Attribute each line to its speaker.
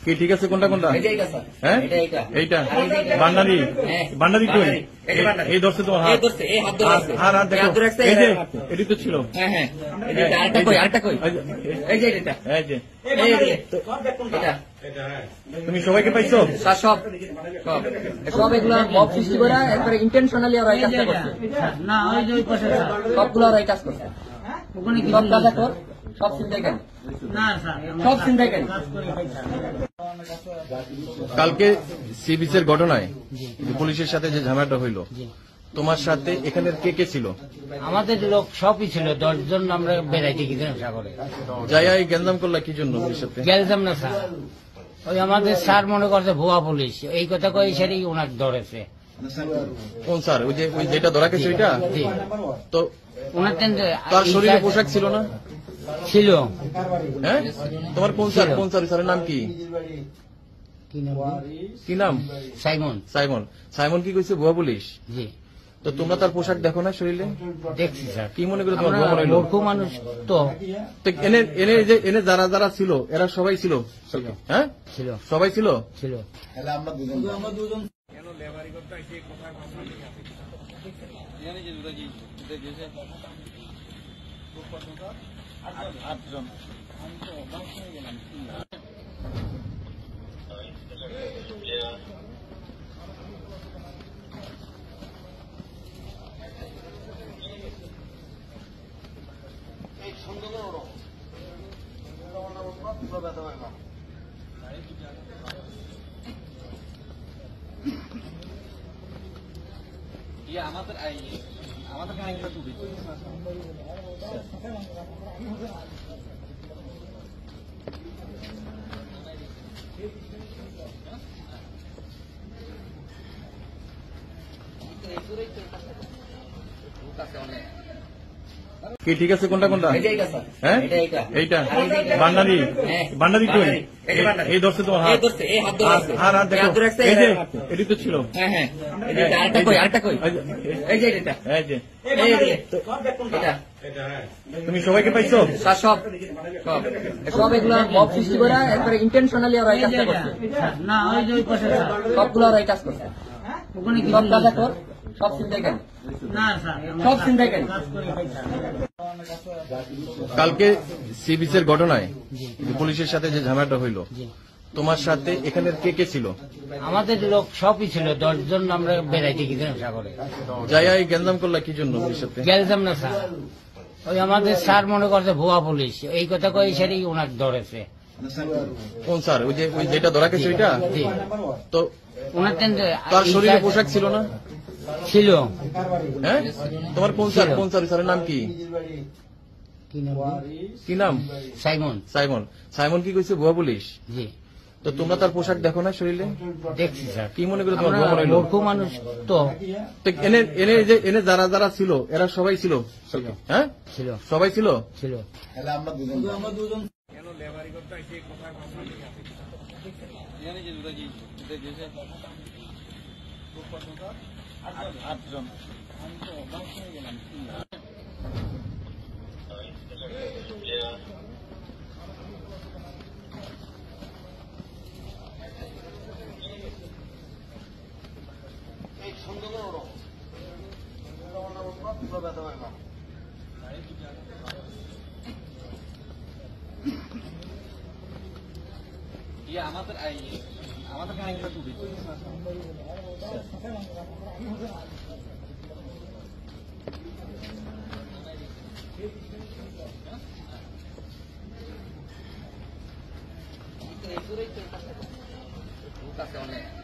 Speaker 1: কি ঠিক আছে কোনটা কোনটা?
Speaker 2: এইটা স্যার।
Speaker 1: হ্যাঁ এইটা বান্ডারি বান্ডারি কই? এই ধরছে তোমার হাত
Speaker 2: ধরছে, এই হাত ধরে আছে।
Speaker 1: আর হাত দেখো, এই যে এটি তো ছিল।
Speaker 2: হ্যাঁ হ্যাঁ, এইটা আরেকটা কই, আরেকটা কই? এই যে এটা,
Speaker 1: এই যে
Speaker 2: এই যে এটা।
Speaker 1: তুমি সবাইকে পাইছো?
Speaker 2: স্যার সব সব সব এগুলো মব সৃষ্টি করে একবারে ইন্টেনশনালি ওরা এই কাজটা করছে।
Speaker 3: না ওই যে ওই পাশে স্যার,
Speaker 2: সবগুলো ওরা এই কাজ করছে।
Speaker 3: ওখানে কি
Speaker 2: সব কাজ কর, সব চিন্তাই কেন,
Speaker 3: না স্যার
Speaker 2: সব চিন্তাই কেন।
Speaker 1: কালকে সি বিচের ঘটনায় পুলিশের সাথে যে ঝামেলাটা হইলো, তোমার সাথে এখানের কে কে ছিল?
Speaker 3: আমাদের লোক সবই ছিল, 10 জন আমরা বেড়াইতে গেছিলাম সাগরে।
Speaker 1: যাইয়া এই গ্যাঞ্জাম করলা কি জন্য পুলিশের সাথে?
Speaker 3: গেলতাম না স্যার, ওই আমাদের স্যার মনে করছে ভুয়া পুলিশ, এই কথা কই সেটাই ওনাকে ধরেছে।
Speaker 1: কোন স্যার? ওই যে ওই যেটা ধরা গেছে ওইটা?
Speaker 3: জি।
Speaker 1: তো
Speaker 3: ওনার
Speaker 1: তার শরীরে পোশাক ছিল না?
Speaker 3: ছিল।
Speaker 1: হ্যাঁ, তোমার কোন স্যার? কোন স্যার? স্যারের নাম কি? কি নাম?
Speaker 3: সাইমন।
Speaker 1: সাইমন। সাইমন কি কইছে ভুয়া পুলিশ?
Speaker 3: জি।
Speaker 1: তো তোমরা তার পোশাক দেখো না শরীরে?
Speaker 3: দেখছি স্যার।
Speaker 1: কি মনে করে তোমার ভুয়া মনে হলো?
Speaker 3: মূর্খ মানুষ তো।
Speaker 1: তো এনে এনে যে এনে যারা যারা ছিল এরা সবাই ছিল? হ্যাঁ,
Speaker 3: ছিল
Speaker 1: সবাই ছিল।
Speaker 3: ছিল।
Speaker 1: কি ঠিক আছে কোনটা কোনটা?
Speaker 2: এইটা স্যার।
Speaker 1: হ্যাঁ এইটা বান্ডারি বান্ডারি কই? এই ধরছে তোমার হাত
Speaker 2: ধরছে, এই হাত ধরে আছে।
Speaker 1: আর হাত দেখো, এই যে এটি তো ছিল।
Speaker 2: হ্যাঁ হ্যাঁ, এইটা আরেকটা কই, আরেকটা কই? এই যে এটা,
Speaker 1: এই যে
Speaker 2: এই যে এটা।
Speaker 1: তুমি সবাইকে পাইছো?
Speaker 2: স্যার সব সব সব এগুলো মব সৃষ্টি করে একবারে ইন্টেনশনালি ওরা এই কাজটা করছে।
Speaker 3: না ওই যে ওই পাশে স্যার,
Speaker 2: সবগুলো ওরা এই কাজ করছে।
Speaker 3: ওখানে কি
Speaker 2: সব কাজ কর, সব চিন্তাই কেন,
Speaker 3: না স্যার
Speaker 2: সব চিন্তাই কেন।
Speaker 1: কালকে সি বিচের ঘটনায় পুলিশের সাথে যে ঝামেলাটা হইলো, তোমার সাথে এখানের কে কে ছিল?
Speaker 3: আমাদের লোক সবই ছিল, 10 জন আমরা বেড়াইতে গেছিলাম সাগরে।
Speaker 1: যাইয়া এই গ্যাঞ্জাম করলা কি জন্য পুলিশের সাথে?
Speaker 3: গেলতাম না স্যার, ওই আমাদের স্যার মনে করছে ভুয়া পুলিশ, এই কথা কই সেটাই ওনাকে ধরেছে।
Speaker 1: কোন স্যার? ওই যে ওই যেটা ধরা গেছে ওইটা?
Speaker 3: জি।
Speaker 1: তো
Speaker 3: ওনার
Speaker 1: তার শরীরে পোশাক ছিল না?
Speaker 3: ছিল।
Speaker 1: হ্যাঁ, তোমার কোন স্যার? কোন স্যার? স্যারের নাম কি? কি নাম?
Speaker 3: সাইমন।
Speaker 1: সাইমন। সাইমন কি কইছে ভুয়া পুলিশ?
Speaker 3: জি।
Speaker 1: তো তোমরা তার পোশাক দেখো না শরীরে?
Speaker 3: দেখছি স্যার।
Speaker 1: কি মনে করে তোমার ভুয়া মনে হলো?
Speaker 3: মূর্খ মানুষ তো।
Speaker 1: তো এনে এনে যে এনে যারা যারা ছিল এরা সবাই ছিল? হ্যাঁ,
Speaker 3: ছিল
Speaker 1: সবাই ছিল।
Speaker 3: ছিল।
Speaker 2: আমাদের